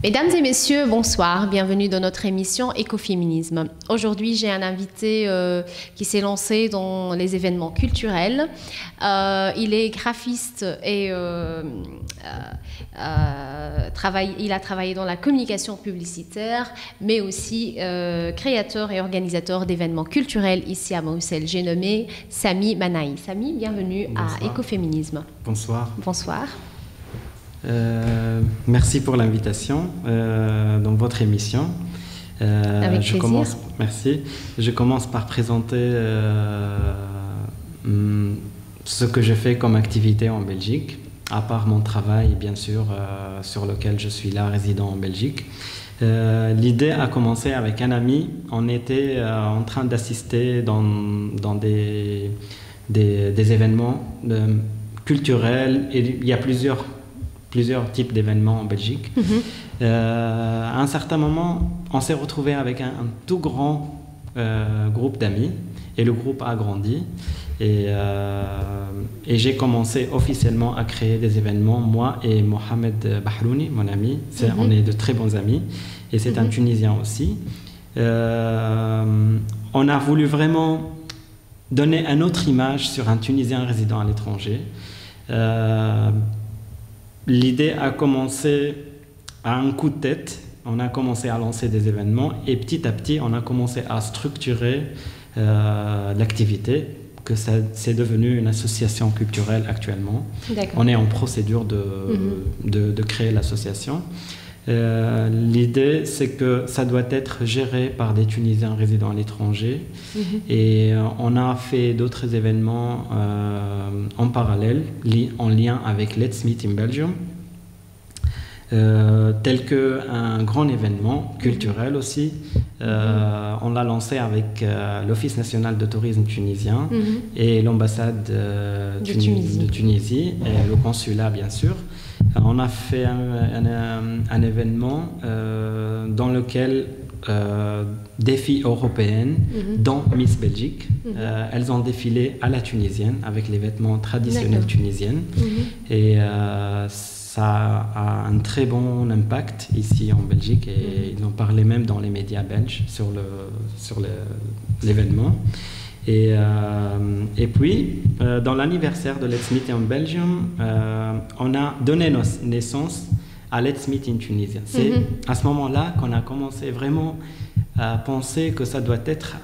Mesdames et messieurs, bonsoir, bienvenue dans notre émission Écoféminisme. Aujourd'hui, j'ai un invité qui s'est lancé dans les événements culturels. Il est graphiste et il a travaillé dans la communication publicitaire, mais aussi créateur et organisateur d'événements culturels ici à Bruxelles. J'ai nommé Sami Manaï. Sami, bienvenue. Bonsoir. À Écoféminisme. Bonsoir. Bonsoir. Merci pour l'invitation dans votre émission. Avec plaisir. Merci. Je commence par présenter ce que je fais comme activité en Belgique, à part mon travail, bien sûr, sur lequel je suis là, résident en Belgique. L'idée a commencé avec un ami. On était en train d'assister dans des événements culturels. Et il y a plusieurs types d'événements en Belgique. À un certain moment, on s'est retrouvé avec un tout grand groupe d'amis et le groupe a grandi et j'ai commencé officiellement à créer des événements, moi et Mohamed Bahrouni, mon ami. On est de très bons amis et c'est un Tunisien aussi. On a voulu vraiment donner une autre image sur un Tunisien résident à l'étranger. L'idée a commencé à un coup de tête. On a commencé à lancer des événements et petit à petit, on a commencé à structurer l'activité, que c'est devenu une association culturelle actuellement. On est en procédure de créer l'association. L'idée, c'est que ça doit être géré par des Tunisiens résidant à l'étranger. Et on a fait d'autres événements en parallèle, en lien avec Let's Meet in Belgium, tel qu'un grand événement culturel aussi. On l'a lancé avec l'Office national de tourisme tunisien et l'ambassade de Tunisie et le consulat, bien sûr. On a fait un événement dans lequel des filles européennes, dont Miss Belgique, elles ont défilé à la tunisienne avec les vêtements traditionnels tunisiens. Et ça a un très bon impact ici en Belgique et ils ont parlé même dans les médias belges sur l'événement. Et puis, dans l'anniversaire de Let's Meet in Belgium, on a donné naissance à Let's Meet in Tunisia. C'est à ce moment-là qu'on a commencé vraiment à penser que ça doit être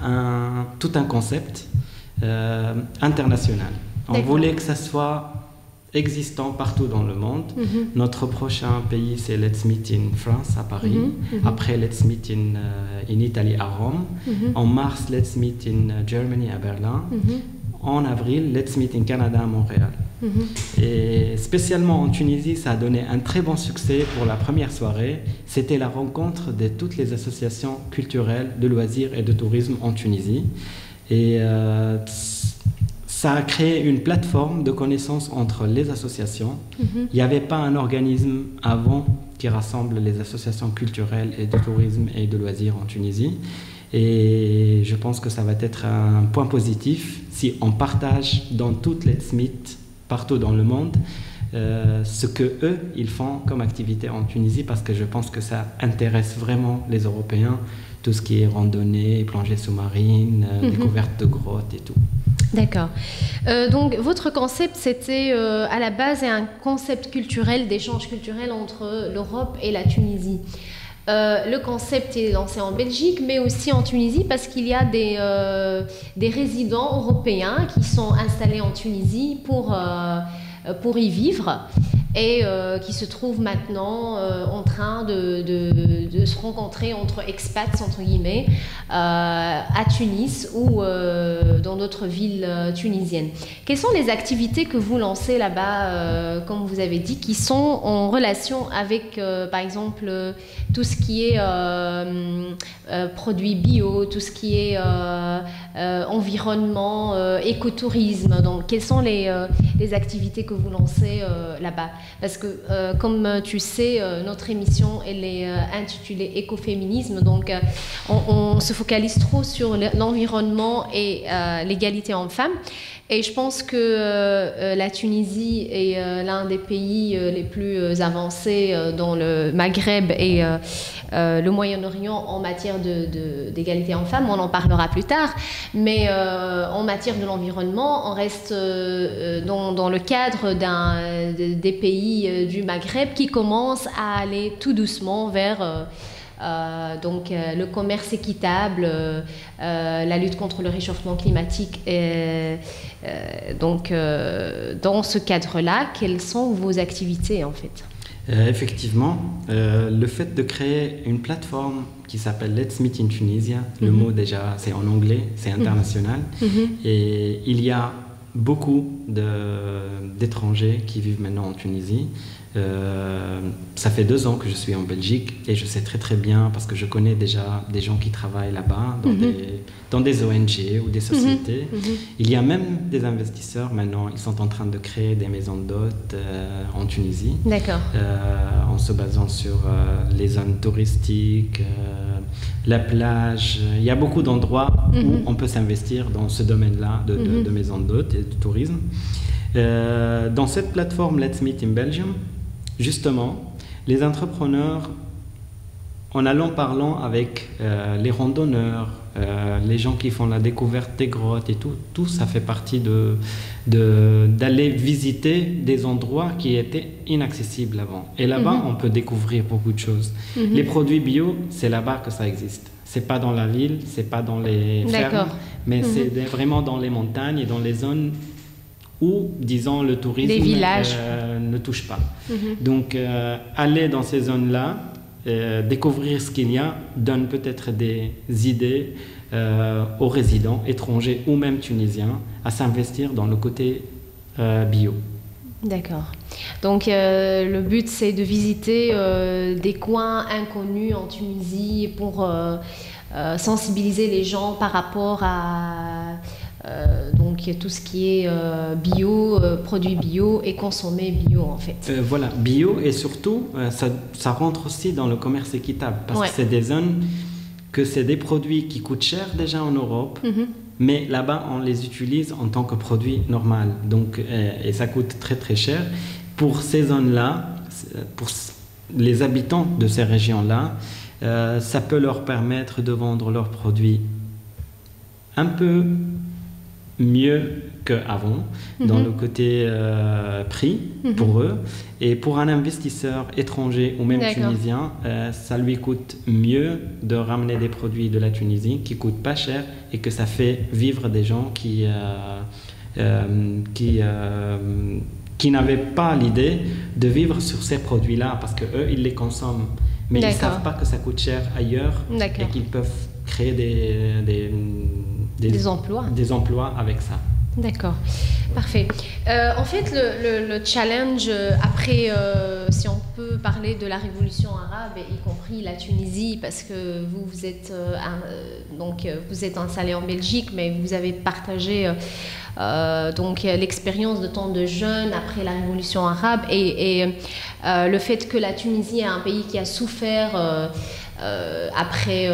tout un concept international. On voulait que ça soit existant partout dans le monde. Notre prochain pays, c'est Let's Meet in France, à Paris. Après, Let's Meet in Italie, à Rome. En mars, Let's Meet in Germany, à Berlin. En avril, Let's Meet in Canada, à Montréal. Et spécialement en Tunisie, ça a donné un très bon succès pour la première soirée. C'était la rencontre de toutes les associations culturelles, de loisirs et de tourisme en Tunisie. Et ça a créé une plateforme de connaissances entre les associations. Il n'y avait pas un organisme avant qui rassemble les associations culturelles et de tourisme et de loisirs en Tunisie. Et je pense que ça va être un point positif si on partage dans toutes les Meet partout dans le monde ce que eux ils font comme activité en Tunisie, parce que je pense que ça intéresse vraiment les Européens, tout ce qui est randonnée, plongée sous-marine, découverte de grottes et tout. D'accord. Donc, votre concept, c'était à la base un concept culturel, d'échange culturel entre l'Europe et la Tunisie. Le concept est lancé en Belgique, mais aussi en Tunisie, parce qu'il y a des résidents européens qui sont installés en Tunisie pour y vivre et qui se trouvent maintenant en train de se rencontrer entre expats, entre guillemets, à Tunis ou dans d'autres villes tunisiennes. Quelles sont les activités que vous lancez là-bas, comme vous avez dit, qui sont en relation avec, par exemple, tout ce qui est produits bio, tout ce qui est environnement, écotourisme? Donc, quelles sont les activités que vous lancez là-bas? parce que comme tu sais, notre émission elle est intitulée Écoféminisme, donc on se focalise trop sur l'environnement et l'égalité homme-femme. Et je pense que la Tunisie est l'un des pays les plus avancés dans le Maghreb et le Moyen-Orient en matière d'égalité homme-femme. On en parlera plus tard. Mais en matière de l'environnement, on reste dans le cadre des pays du Maghreb qui commencent à aller tout doucement vers... donc le commerce équitable, la lutte contre le réchauffement climatique. Donc dans ce cadre-là, quelles sont vos activités en fait? Effectivement, le fait de créer une plateforme qui s'appelle Let's Meet in Tunisia, le mot déjà c'est en anglais, c'est international, et il y a beaucoup d'étrangers qui vivent maintenant en Tunisie. Ça fait 2 ans que je suis en Belgique et je sais très très bien parce que je connais déjà des gens qui travaillent là-bas dans des ONG ou des sociétés. Il y a même des investisseurs maintenant, ils sont en train de créer des maisons d'hôtes en Tunisie. D'accord. En se basant sur les zones touristiques, la plage. Il y a beaucoup d'endroits où on peut s'investir dans ce domaine-là de maisons d'hôtes et de tourisme. Dans cette plateforme Let's Meet in Belgium, justement, les entrepreneurs, en allant parlant avec les randonneurs, les gens qui font la découverte des grottes et tout ça fait partie d'aller visiter des endroits qui étaient inaccessibles avant. Et là-bas, on peut découvrir beaucoup de choses. Les produits bio, c'est là-bas que ça existe. C'est pas dans la ville, c'est pas dans les fermes, mais c'est vraiment dans les montagnes et dans les zones où, disons, le tourisme ne touche pas. Donc, aller dans ces zones-là, découvrir ce qu'il y a, donne peut-être des idées aux résidents étrangers ou même tunisiens à s'investir dans le côté bio. D'accord. Donc, le but, c'est de visiter des coins inconnus en Tunisie pour sensibiliser les gens par rapport à... donc tout ce qui est bio, produits bio et consommer bio en fait. Voilà, bio et surtout ça rentre aussi dans le commerce équitable parce que c'est des zones que c'est des produits qui coûtent cher déjà en Europe, mais là-bas on les utilise en tant que produit normal, donc et ça coûte très très cher. Pour ces zones-là, pour les habitants de ces régions-là, ça peut leur permettre de vendre leurs produits un peu mieux qu'avant dans le côté prix pour eux, et pour un investisseur étranger ou même tunisien, ça lui coûte mieux de ramener des produits de la Tunisie qui coûtent pas cher et que ça fait vivre des gens qui n'avaient pas l'idée de vivre sur ces produits-là parce que eux ils les consomment, mais ils savent pas que ça coûte cher ailleurs et qu'ils peuvent créer des emplois avec ça. D'accord, parfait. En fait, le challenge, après, si on peut parler de la révolution arabe, y compris la Tunisie, parce que vous êtes installé en Belgique, mais vous avez partagé donc l'expérience de tant de jeunes après la révolution arabe et le fait que la Tunisie est un pays qui a souffert après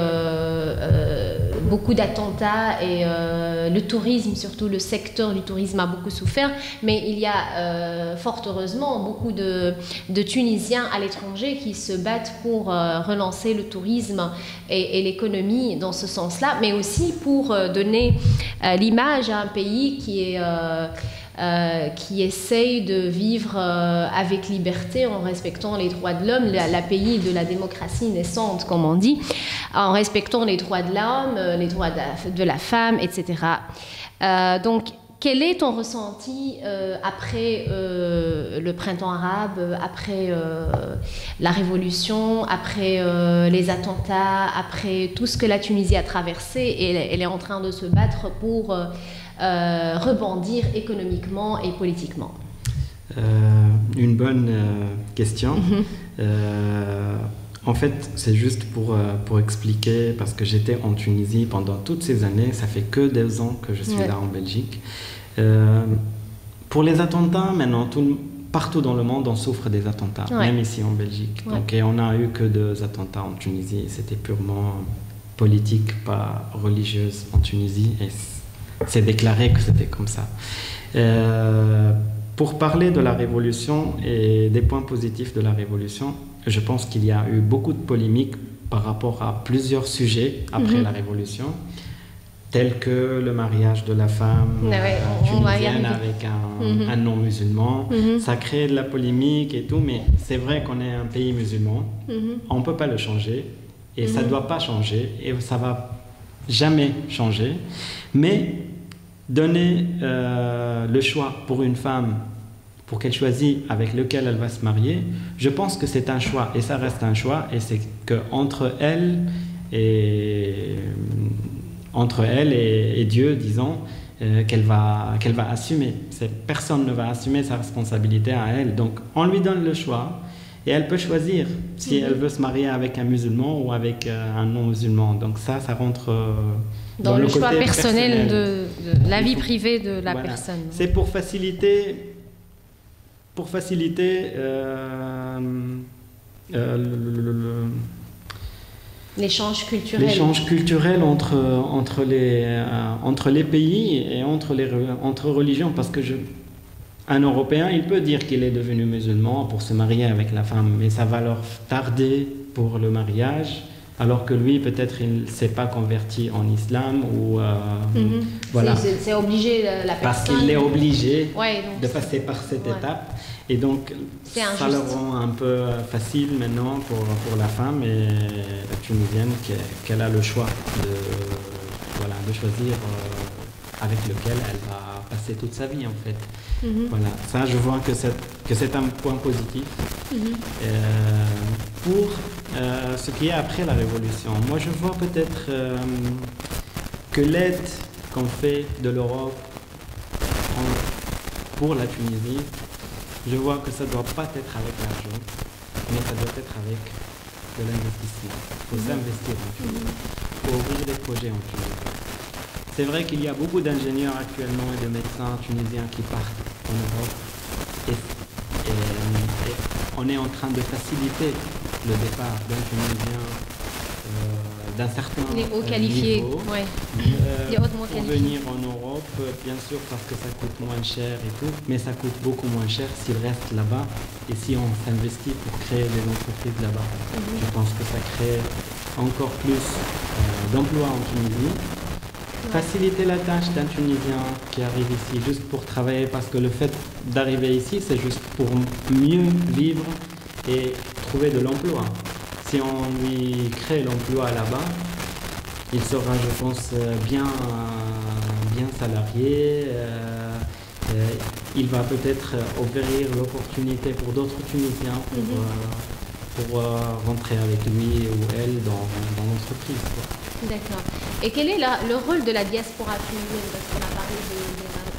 beaucoup d'attentats et le tourisme, surtout le secteur du tourisme a beaucoup souffert, mais il y a fort heureusement beaucoup de Tunisiens à l'étranger qui se battent pour relancer le tourisme et l'économie dans ce sens-là, mais aussi pour donner l'image à un pays qui essaye de vivre avec liberté en respectant les droits de l'homme, la pays de la démocratie naissante, comme on dit, en respectant les droits de l'homme, les droits de la femme, etc. Donc, quel est ton ressenti après le printemps arabe, après la révolution, après les attentats, après tout ce que la Tunisie a traversé et elle est en train de se battre pour rebondir économiquement et politiquement? Une bonne question. En fait, c'est juste pour expliquer, parce que j'étais en Tunisie pendant toutes ces années, ça fait que 2 ans que je suis là en Belgique. Pour les attentats, maintenant, partout dans le monde, on souffre des attentats, même ici en Belgique. Donc, et on n'a eu que 2 attentats en Tunisie. C'était purement politique, pas religieuse en Tunisie. Et c'est déclaré que c'était comme ça. Pour parler de la révolution et des points positifs de la révolution, je pense qu'il y a eu beaucoup de polémiques par rapport à plusieurs sujets après la révolution, tels que le mariage de la femme tunisienne avec un non-musulman. Ça crée de la polémique et tout, mais c'est vrai qu'on est un pays musulman, on ne peut pas le changer, et ça ne doit pas changer, et ça ne va jamais changer. Mais donner le choix pour une femme, pour qu'elle choisisse avec lequel elle va se marier, je pense que c'est un choix, et ça reste un choix, et c'est qu'entre elle et Dieu, disons, qu'elle va assumer. Personne ne va assumer sa responsabilité à elle. Donc, on lui donne le choix et elle peut choisir si elle veut se marier avec un musulman ou avec un non-musulman. Donc, ça rentre dans le choix personnel de la vie privée de la personne. C'est pour faciliter l'échange culturel. L'échange culturel entre les pays et entre religions, parce que un Européen, il peut dire qu'il est devenu musulman pour se marier avec la femme, mais ça va leur tarder pour le mariage, alors que lui, peut-être, il ne s'est pas converti en islam ou voilà. C'est obligé la personne. Parce qu'il est obligé de passer par cette étape. Et donc, ça le rend un peu facile maintenant pour la femme et la Tunisienne qu'elle a le choix de choisir avec lequel elle va passer toute sa vie, en fait. Voilà, ça, je vois que c'est un point positif. Pour ce qui est après la Révolution, moi, je vois peut-être que l'aide qu'on fait de l'Europe pour la Tunisie, je vois que ça ne doit pas être avec l'argent, mais ça doit être avec de l'investissement. Il faut s'investir en Tunisie, il faut ouvrir des projets en Tunisie. C'est vrai qu'il y a beaucoup d'ingénieurs actuellement et de médecins tunisiens qui partent en Europe et on est en train de faciliter le départ d'un Tunisien d'un certain haut qualifié, niveau pour venir en Europe, bien sûr parce que ça coûte moins cher et tout, mais ça coûte beaucoup moins cher s'il reste là-bas et si on s'investit pour créer des entreprises là-bas. Je pense que ça crée encore plus d'emplois en Tunisie. Faciliter la tâche d'un Tunisien qui arrive ici juste pour travailler, parce que le fait d'arriver ici, c'est juste pour mieux vivre et trouver de l'emploi. Si on lui crée l'emploi là-bas, il sera, je pense, bien salarié. Il va peut-être ouvrir l'opportunité pour d'autres Tunisiens pour rentrer avec lui ou elle dans l'entreprise. D'accord. Et quel est le rôle de la diaspora tunisienne? Parce qu'on a parlé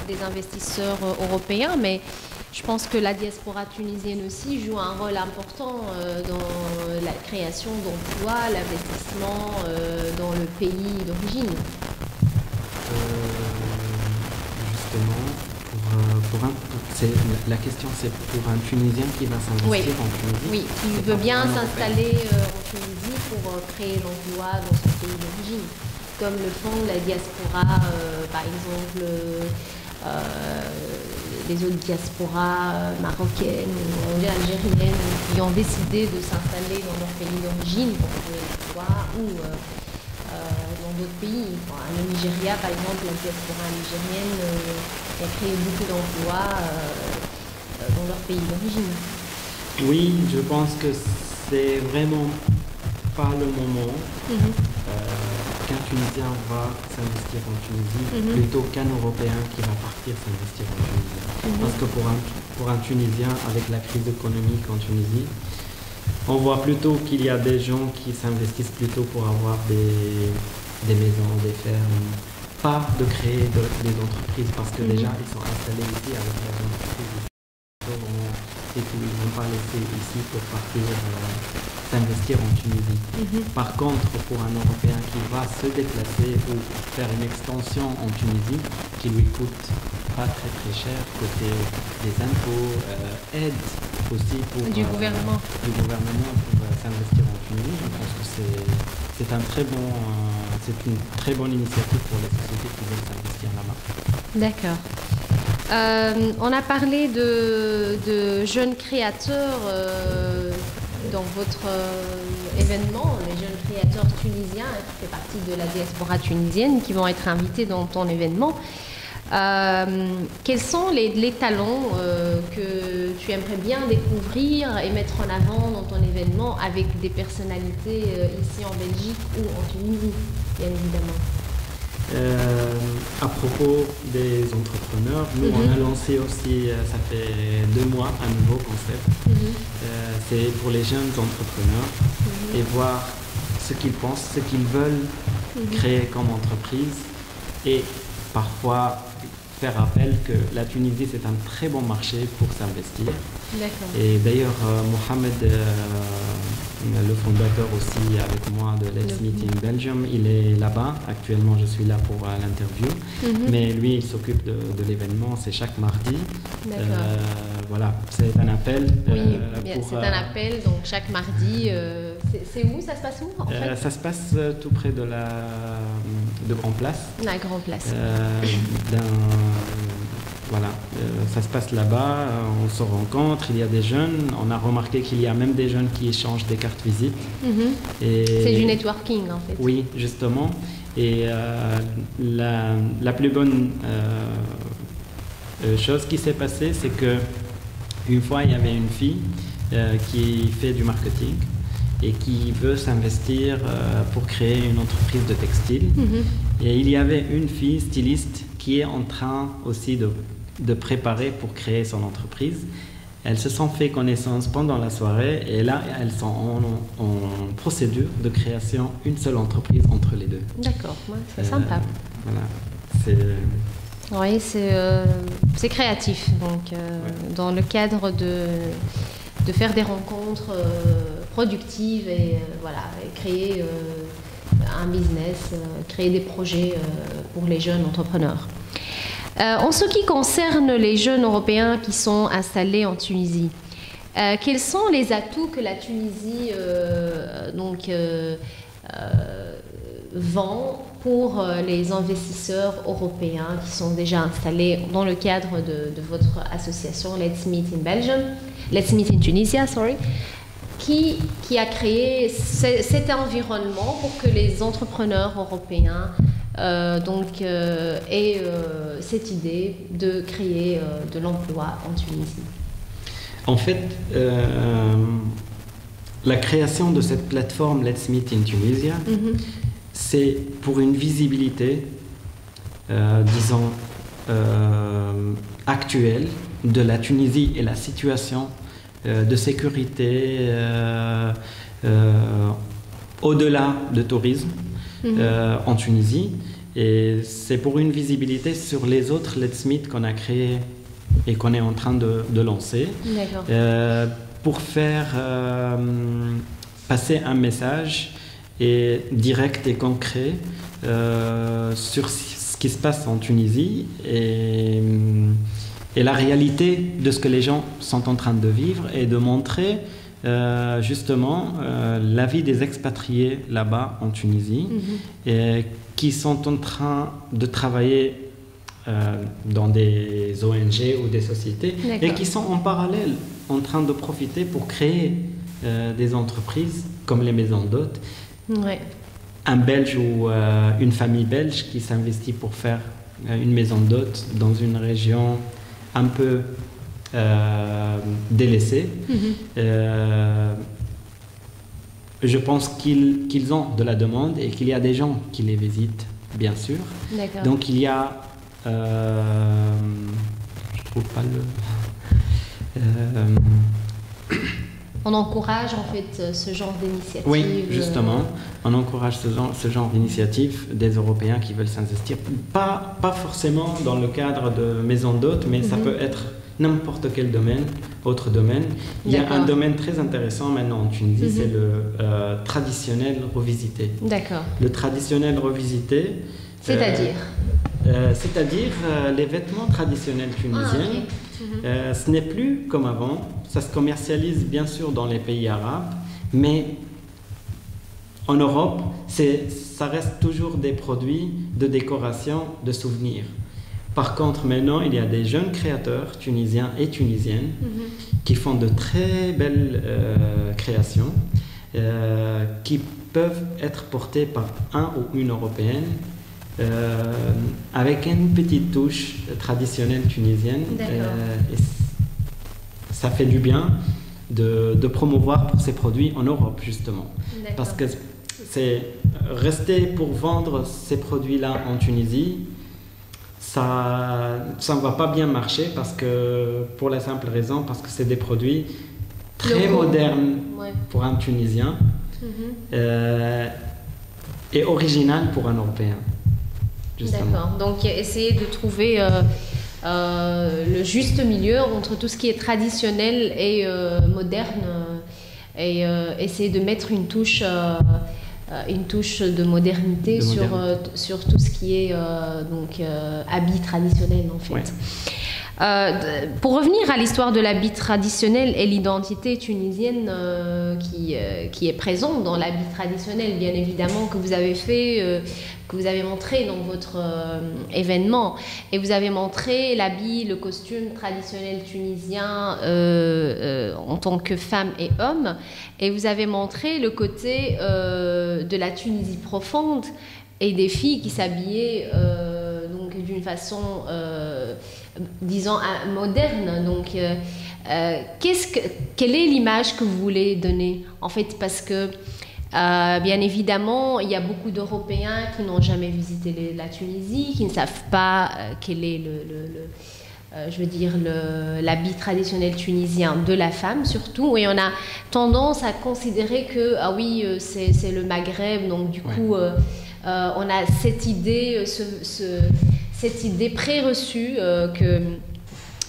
des investisseurs européens, mais je pense que la diaspora tunisienne aussi joue un rôle important dans la création d'emplois, l'investissement dans le pays d'origine. Justement, la question c'est pour un Tunisien qui va s'investir en Tunisie. Oui, qui veut bien s'installer en Tunisie pour créer l'emploi dans son pays d'origine, comme le font la diaspora, par exemple les autres diasporas marocaines ou algériennes qui ont décidé de s'installer dans leur pays d'origine pour créer l'emploi ou dans d'autres pays. Le Nigeria, par exemple, la diaspora nigérienne a créé beaucoup d'emplois dans leur pays d'origine. Oui, je pense que c'est vraiment pas le moment qu'un Tunisien va s'investir en Tunisie plutôt qu'un Européen qui va partir s'investir en Tunisie. Parce que pour un Tunisien, avec la crise économique en Tunisie, on voit plutôt qu'il y a des gens qui s'investissent plutôt pour avoir des maisons, des fermes, pas de créer des entreprises, parce que déjà ils sont installés ici avec leurs entreprises. Et puis ils ne vont pas laisser ici pour partir s'investir en Tunisie. Par contre, pour un Européen qui va se déplacer ou faire une extension en Tunisie, qui lui coûte pas très très cher côté des impôts, aide aussi du gouvernement pour s'investir en Tunisie. Je pense que c'est une très bonne initiative pour les sociétés qui veulent s'investir là-bas. D'accord. On a parlé de jeunes créateurs dans votre événement, les jeunes créateurs tunisiens, qui fait partie de la diaspora tunisienne, qui vont être invités dans ton événement. Quels sont les talents que tu aimerais bien découvrir et mettre en avant dans ton événement avec des personnalités ici en Belgique ou en Tunisie, bien évidemment? À propos des entrepreneurs, nous on a lancé aussi, ça fait 2 mois, un nouveau concept. C'est pour les jeunes entrepreneurs et voir ce qu'ils pensent, ce qu'ils veulent créer comme entreprise et parfois faire appel que la Tunisie c'est un très bon marché pour s'investir. D'accord. Et d'ailleurs Mohamed, le fondateur aussi avec moi de Let's Meet in Belgium, il est là-bas. Actuellement je suis là pour l'interview, mais lui il s'occupe de l'événement, c'est chaque mardi. Voilà, c'est un appel. Oui, c'est un appel, donc chaque mardi. C'est où? Ça se passe où en fait? Ça se passe tout près de Grand Place. La Grand Place. Voilà, ça se passe là-bas, on se rencontre, il y a des jeunes, on a remarqué qu'il y a même des jeunes qui échangent des cartes visites. C'est du networking en fait. Oui, justement. Et la plus bonne chose qui s'est passée, c'est que une fois il y avait une fille qui fait du marketing et qui veut s'investir pour créer une entreprise de textile. Et il y avait une fille styliste qui est en train aussi de préparer pour créer son entreprise. Elles se sont fait connaissance pendant la soirée et là, elles sont en procédure de création, une seule entreprise entre les deux. D'accord, ouais, c'est sympa. Voilà, oui, c'est créatif. Donc, dans le cadre de faire des rencontres productives et créer un business, créer des projets pour les jeunes entrepreneurs. En ce qui concerne les jeunes Européens qui sont installés en Tunisie, quels sont les atouts que la Tunisie vend pour les investisseurs européens qui sont déjà installés dans le cadre de votre association Let's Meet in Tunisia, qui a créé cet environnement pour que les entrepreneurs européens aient cette idée de créer de l'emploi en Tunisie? En fait, la création de cette plateforme Let's Meet in Tunisia, c'est pour une visibilité, disons, actuelle de la Tunisie et la situation de sécurité au-delà de tourisme en Tunisie. Et c'est pour une visibilité sur les autres Let's Meet qu'on a créé et qu'on est en train de lancer. Pour faire passer un message direct et concret sur ce qui se passe en Tunisie et la réalité de ce que les gens sont en train de vivre et de montrer justement la vie des expatriés là-bas en Tunisie et qui sont en train de travailler dans des ONG ou des sociétés et qui sont en parallèle en train de profiter pour créer des entreprises comme les maisons d'hôtes. Un Belge ou une famille belge qui s'investit pour faire une maison d'hôtes dans une région un peu délaissée. Je pense qu'ils ont de la demande et qu'il y a des gens qui les visitent, bien sûr. Donc il y a... je trouve pas le... On encourage en fait ce genre d'initiative. Oui, justement, on encourage ce genre d'initiative des Européens qui veulent s'investir. Pas forcément dans le cadre de maisons d'hôtes, mais ça peut être n'importe quel domaine, autre domaine. Il y a un domaine très intéressant maintenant en Tunisie, c'est le traditionnel revisité. D'accord. Le traditionnel revisité... C'est-à-dire c'est-à-dire les vêtements traditionnels tunisiens. Ce n'est plus comme avant. Ça se commercialise bien sûr dans les pays arabes, mais en Europe, ça reste toujours des produits de décoration, de souvenirs. Par contre, maintenant, il y a des jeunes créateurs tunisiens et tunisiennes qui font de très belles créations qui peuvent être portées par un ou une européenne avec une petite touche traditionnelle tunisienne. Et ça fait du bien de promouvoir pour ces produits en Europe, justement. Parce que c'est rester pour vendre ces produits-là en Tunisie, ça ne va pas bien marcher pour la simple raison parce que c'est des produits très modernes pour un Tunisien et original pour un Européen. D'accord. Donc essayer de trouver le juste milieu entre tout ce qui est traditionnel et moderne et essayer de mettre une touche de modernité sur tout ce qui est habits traditionnels en fait. Pour revenir à l'histoire de l'habit traditionnel et l'identité tunisienne qui est présente dans l'habit traditionnel, bien évidemment, que vous avez fait, que vous avez montré dans votre événement. Et vous avez montré l'habit, le costume traditionnel tunisien en tant que femme et homme. Et vous avez montré le côté de la Tunisie profonde et des filles qui s'habillaient d'une façon, disons, moderne. Donc, quelle est l'image que vous voulez donner? En fait, parce que, bien évidemment, il y a beaucoup d'Européens qui n'ont jamais visité la Tunisie, qui ne savent pas quel est l'habit traditionnel tunisien de la femme, surtout. Et on a tendance à considérer que, ah oui, c'est le Maghreb, donc du coup... on a cette idée, cette idée préreçue que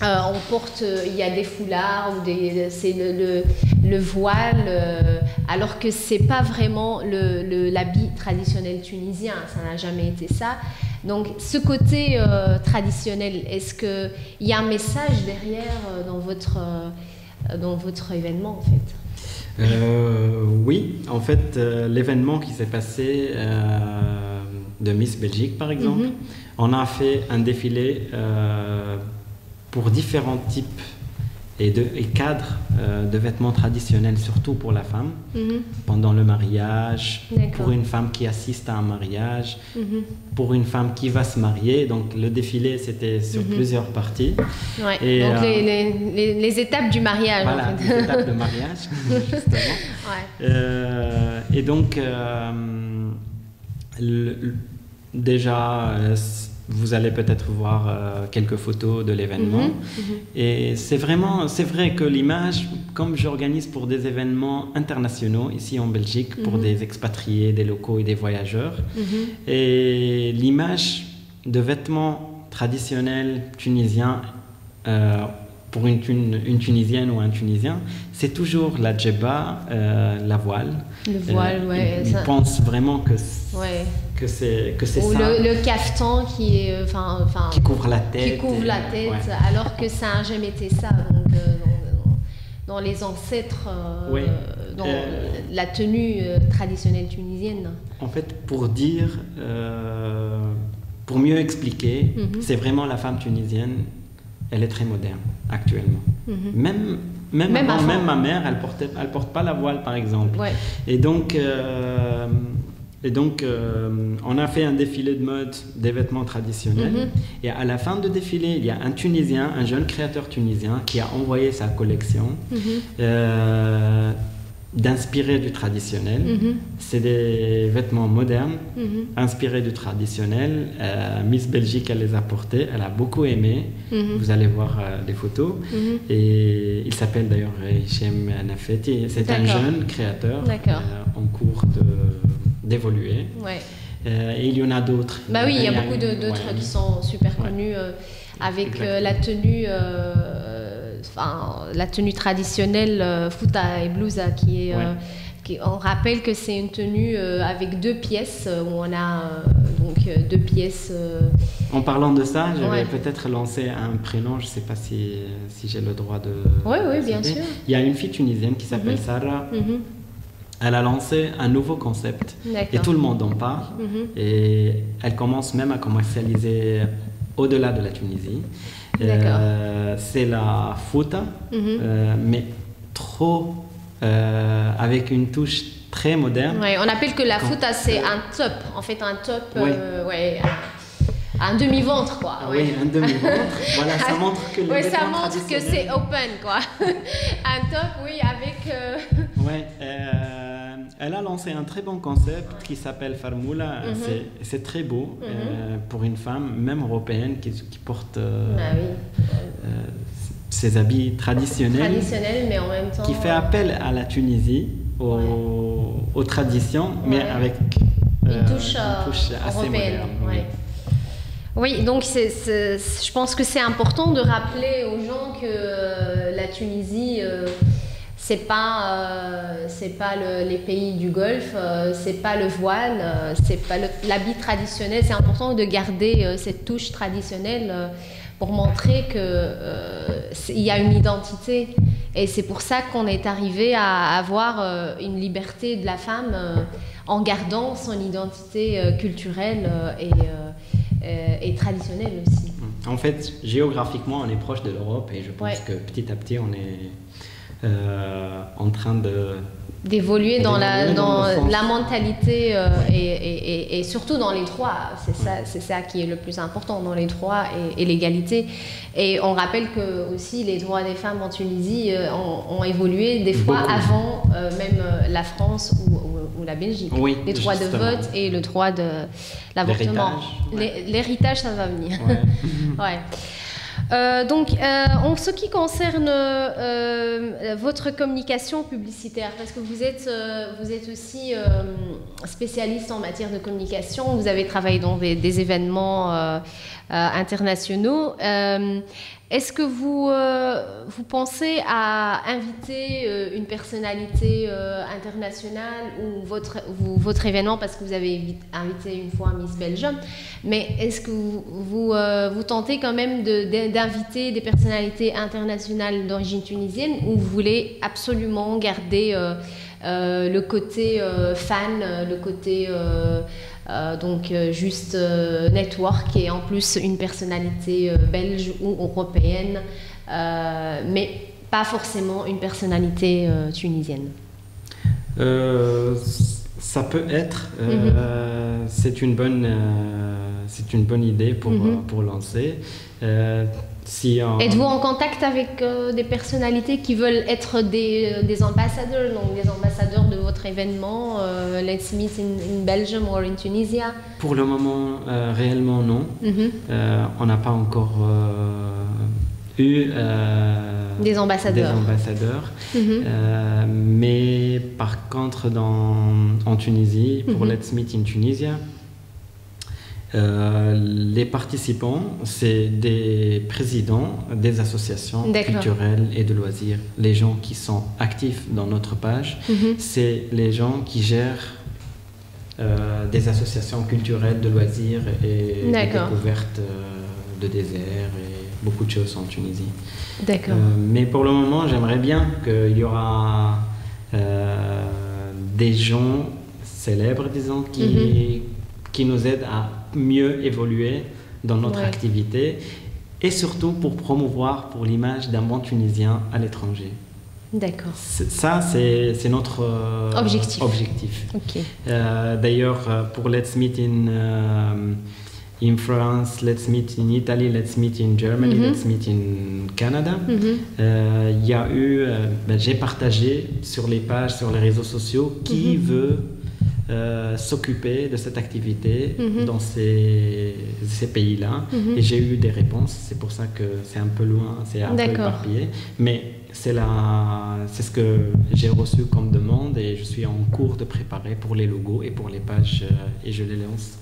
on porte, il y a des foulards ou c'est le voile, alors que c'est pas vraiment l'habit traditionnel tunisien, ça n'a jamais été ça. Donc ce côté traditionnel, est-ce qu'il y a un message derrière dans votre événement en fait? Oui, en fait, l'événement qui s'est passé de Miss Belgique, par exemple, on a fait un défilé pour différents types et cadres de vêtements traditionnels, surtout pour la femme, pendant le mariage, pour une femme qui assiste à un mariage, pour une femme qui va se marier. Donc le défilé, c'était sur plusieurs parties. Ouais. Et, donc les étapes du mariage. Voilà, en fait. les étapes de mariage, justement. Et donc, déjà... vous allez peut-être voir quelques photos de l'événement. Et c'est vrai que l'image, comme j'organise pour des événements internationaux ici en Belgique, pour des expatriés, des locaux et des voyageurs, et l'image de vêtements traditionnels tunisiens pour une Tunisienne ou un Tunisien, c'est toujours la djebba, la voile. Le voile, ils pensent vraiment que c'est ou ça. Le caftan qui couvre la tête. Alors que ça n'a jamais été ça. Donc, dans les ancêtres, dans la tenue traditionnelle tunisienne. En fait, pour mieux expliquer, c'est vraiment la femme tunisienne, elle est très moderne actuellement. Même ma mère, elle porte pas la voile, par exemple. Et donc, on a fait un défilé de mode des vêtements traditionnels. Et à la fin du défilé, il y a un Tunisien, un jeune créateur tunisien qui a envoyé sa collection d'inspirés du traditionnel. C'est des vêtements modernes, inspirés du traditionnel. Miss Belgique, elle les a portés, elle a beaucoup aimé. Vous allez voir les photos. Et il s'appelle d'ailleurs Hichem Nafeti. C'est un jeune créateur en cours d'évoluer. Et il y en a d'autres. Bah oui, il y a beaucoup d'autres qui sont super connus avec la tenue la tenue traditionnelle fouta et blousa qui on rappelle que c'est une tenue avec 2 pièces, où on a donc 2 pièces. En parlant de ça, je vais peut-être lancer un prénom, je ne sais pas si j'ai le droit de... Oui, bien sûr. Il y a une fille tunisienne qui s'appelle Sarah. Elle a lancé un nouveau concept et tout le monde en parle. Et elle commence même à commercialiser au-delà de la Tunisie. C'est la fouta, mais trop avec une touche très moderne. Ouais, on appelle que la fouta, c'est un top. En fait, un top, un demi-ventre, quoi. Oui, un demi-ventre. Voilà, ça montre que le ça montre que c'est open, quoi. Un top, oui, avec... elle a lancé un très bon concept qui s'appelle Farmoula. C'est très beau pour une femme, même européenne, qui porte ses habits traditionnels. Traditionnels, mais en même temps... Qui fait appel à la Tunisie, aux traditions, mais avec une touche assez européenne. moderne. Oui, donc je pense que c'est important de rappeler aux gens que la Tunisie, c'est pas les pays du Golfe, c'est pas le voile, c'est pas l'habit traditionnel. C'est important de garder cette touche traditionnelle pour montrer qu'il y a une identité. Et c'est pour ça qu'on est arrivé à avoir une liberté de la femme en gardant son identité culturelle et traditionnelle aussi. En fait, géographiquement, on est proche de l'Europe et je pense que petit à petit, on est en train d'évoluer dans la mentalité et surtout dans les droits. C'est ça qui est le plus important, dans les droits et l'égalité. Et on rappelle que aussi les droits des femmes en Tunisie ont évolué des fois avant même la France ou la Belgique. Oui, les droits de vote et le droit de l'avortement. L'héritage, ça va venir. Donc, en ce qui concerne votre communication publicitaire, parce que vous êtes aussi spécialiste en matière de communication, vous avez travaillé dans des événements internationaux. Est-ce que vous pensez à inviter une personnalité internationale ou votre événement, parce que vous avez invité une fois Miss Belgium, mais est-ce que vous tentez quand même d'inviter des personnalités internationales d'origine tunisienne, ou vous voulez absolument garder le côté fan, le côté juste network et en plus une personnalité belge ou européenne, mais pas forcément une personnalité tunisienne? Ça peut être. C'est une bonne idée pour lancer. Êtes-vous en contact avec des personnalités qui veulent être des ambassadeurs, donc des ambassadeurs de votre événement, Let's Meet in Belgium or in Tunisia? Pour le moment, réellement non. On n'a pas encore eu des ambassadeurs. Mais par contre, en Tunisie, pour Let's Meet in Tunisia, les participants, c'est des présidents des associations culturelles et de loisirs. Les gens qui sont actifs dans notre page, c'est les gens qui gèrent des associations culturelles de loisirs et de découvertes de désert et beaucoup de choses en Tunisie. D'accord. Mais pour le moment, j'aimerais bien qu'il y aura des gens célèbres, disons, qui nous aident à mieux évoluer dans notre activité et surtout pour promouvoir pour l'image d'un bon Tunisien à l'étranger. D'accord. Ça, c'est notre objectif. Okay. D'ailleurs, pour Let's Meet in France, Let's Meet in Italy, Let's Meet in Germany, Let's Meet in Canada, il y a eu, j'ai partagé sur les pages, sur les réseaux sociaux, qui veut s'occuper de cette activité dans ces pays-là. Et j'ai eu des réponses. C'est pour ça que c'est un peu loin, c'est un peu éparpillé. Mais c'est ce que j'ai reçu comme demande et je suis en cours de préparer pour les logos et pour les pages et je les lance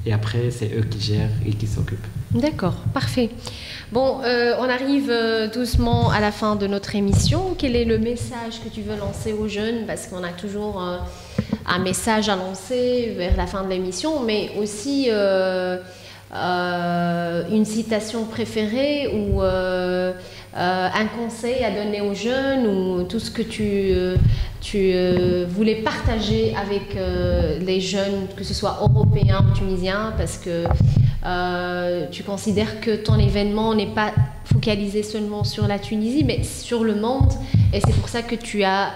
Et après, c'est eux qui gèrent et qui s'occupent. D'accord, parfait. Bon, on arrive doucement à la fin de notre émission. Quel est le message que tu veux lancer aux jeunes? Parce qu'on a toujours un message à lancer vers la fin de l'émission, mais aussi une citation préférée ou un conseil à donner aux jeunes ou tout ce que tu voulais partager avec les jeunes, que ce soit européens ou tunisiens, parce que tu considères que ton événement n'est pas focalisé seulement sur la Tunisie, mais sur le monde, et c'est pour ça que tu as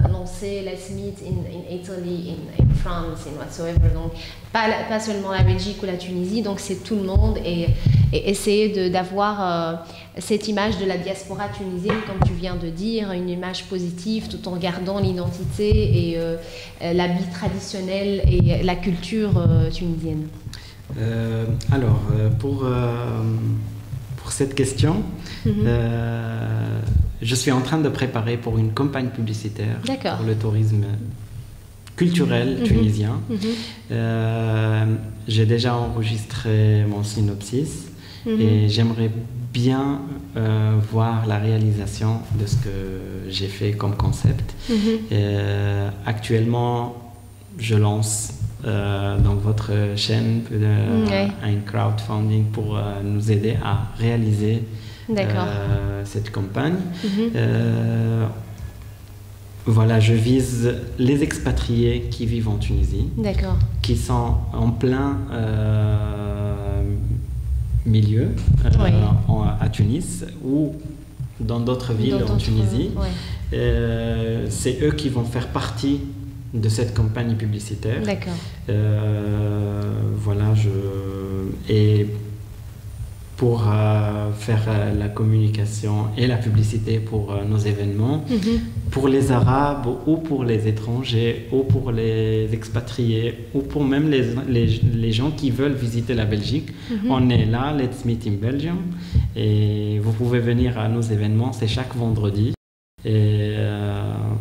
lancé Let's Meet in Italy, in France, in whatsoever, donc pas seulement la Belgique ou la Tunisie, donc c'est tout le monde, et essayer d'avoir cette image de la diaspora tunisienne, comme tu viens de dire, une image positive, tout en gardant l'identité et l'habit traditionnel et la culture tunisienne. Alors, pour cette question, je suis en train de préparer pour une campagne publicitaire pour le tourisme culturel tunisien. J'ai déjà enregistré mon synopsis et j'aimerais bien voir la réalisation de ce que j'ai fait comme concept. Actuellement, je lance dans votre chaîne un crowdfunding pour nous aider à réaliser cette campagne. Voilà, je vise les expatriés qui vivent en Tunisie, qui sont en plein milieu à Tunis ou dans d'autres villes en Tunisie. C'est eux qui vont faire partie de cette campagne publicitaire. Voilà, et pour faire la communication et la publicité pour nos événements, pour les Arabes ou pour les étrangers ou pour les expatriés ou pour même les gens qui veulent visiter la Belgique. On est là, Let's Meet in Belgium, et vous pouvez venir à nos événements, c'est chaque vendredi. Et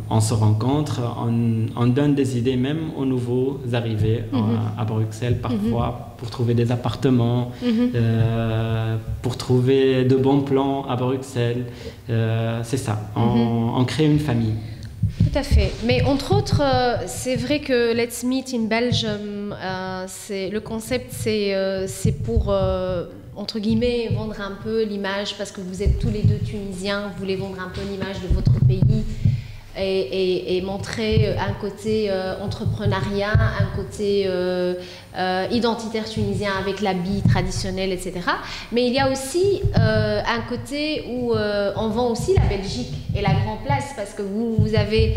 on se rencontre, on donne des idées même aux nouveaux arrivés à Bruxelles parfois pour trouver des appartements, pour trouver de bons plans à Bruxelles. C'est ça, on crée une famille. Tout à fait. Mais entre autres, c'est vrai que Let's Meet in Belgium, le concept, c'est pour, entre guillemets, vendre un peu l'image, parce que vous êtes tous les deux tunisiens, vous voulez vendre un peu l'image de votre pays et montrer un côté entrepreneuriat, un côté identitaire tunisien avec l'habit traditionnel, etc. Mais il y a aussi un côté où on vend aussi la Belgique et la Grand Place, parce que vous avez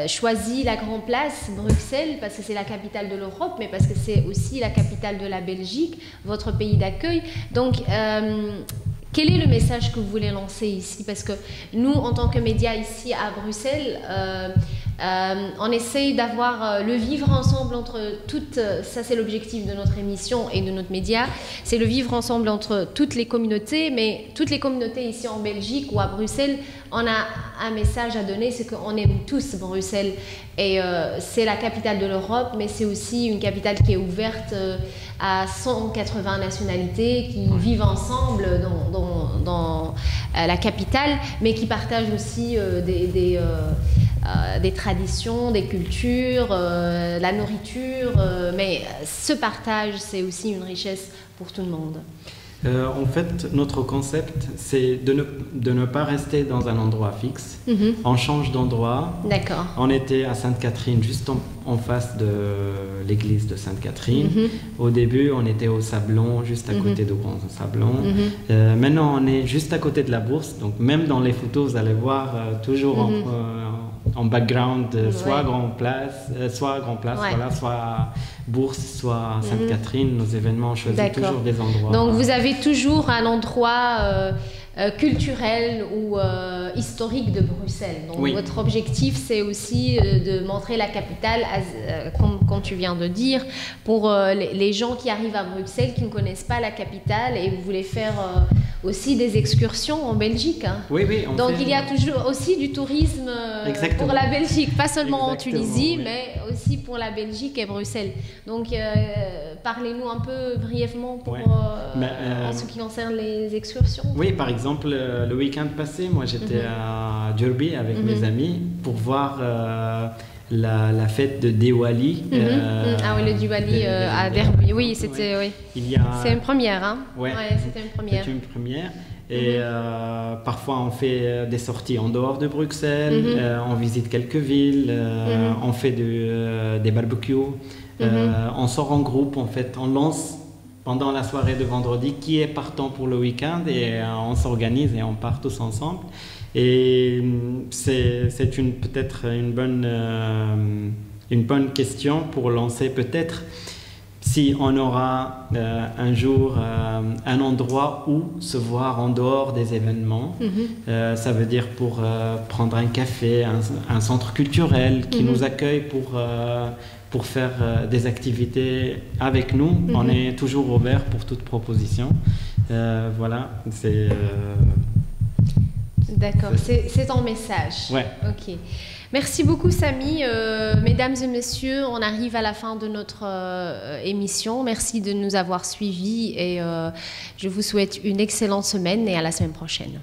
choisi la Grand Place, Bruxelles, parce que c'est la capitale de l'Europe, mais parce que c'est aussi la capitale de la Belgique, votre pays d'accueil. Donc, quel est le message que vous voulez lancer ici? Parce que nous, en tant que médias ici à Bruxelles, on essaye d'avoir le vivre ensemble entre toutes, ça c'est l'objectif de notre émission et de notre média, c'est le vivre ensemble entre toutes les communautés, mais toutes les communautés ici en Belgique ou à Bruxelles, on a un message à donner, c'est qu'on aime tous Bruxelles, et c'est la capitale de l'Europe, mais c'est aussi une capitale qui est ouverte à 180 nationalités qui vivent ensemble dans la capitale, mais qui partagent aussi des traditions, des cultures, la nourriture, mais ce partage, c'est aussi une richesse pour tout le monde. En fait, notre concept, c'est de ne pas rester dans un endroit fixe. On change d'endroit. D'accord. On était à Sainte-Catherine, juste en face de l'église de Sainte-Catherine. Au début, on était au Sablon, juste à côté de Grand Sablon. Maintenant, on est juste à côté de la Bourse. Donc, même dans les photos, vous allez voir toujours en background, soit Grand Place, voilà, soit Bourse, soit Sainte-Catherine. Nos événements, on choisit toujours des endroits. Donc, vous avez toujours un endroit culturel ou historique de Bruxelles. Donc, votre objectif, c'est aussi de montrer la capitale, comme tu viens de dire, pour les gens qui arrivent à Bruxelles, qui ne connaissent pas la capitale, et vous voulez faire aussi des excursions en Belgique. Hein. Oui, oui. Donc il y a toujours aussi du tourisme pour la Belgique, pas seulement en Tunisie, mais aussi pour la Belgique et Bruxelles. Donc parlez-nous un peu brièvement en ce qui concerne les excursions. Oui, par exemple, le week-end passé, moi j'étais à Derby avec mes amis pour voir la fête de Diwali. Ah oui, le Diwali à Derby. Oui, c'était c'est une première. Hein? Ouais, c'était une première. C'est une première. Et parfois on fait des sorties en dehors de Bruxelles, on visite quelques villes, on fait des barbecues, on sort en groupe, en fait, on lance pendant la soirée de vendredi qui est partant pour le week-end et on s'organise et on part tous ensemble. Et c'est peut-être une bonne question pour lancer peut-être si on aura un jour un endroit où se voir en dehors des événements. Ça veut dire pour prendre un café, un centre culturel qui nous accueille pour faire des activités avec nous. On est toujours ouvert pour toute proposition. Voilà, c'est... D'accord, c'est ton message. Ouais. Ok. Merci beaucoup, Samy. Mesdames et messieurs, on arrive à la fin de notre émission. Merci de nous avoir suivis et je vous souhaite une excellente semaine et à la semaine prochaine.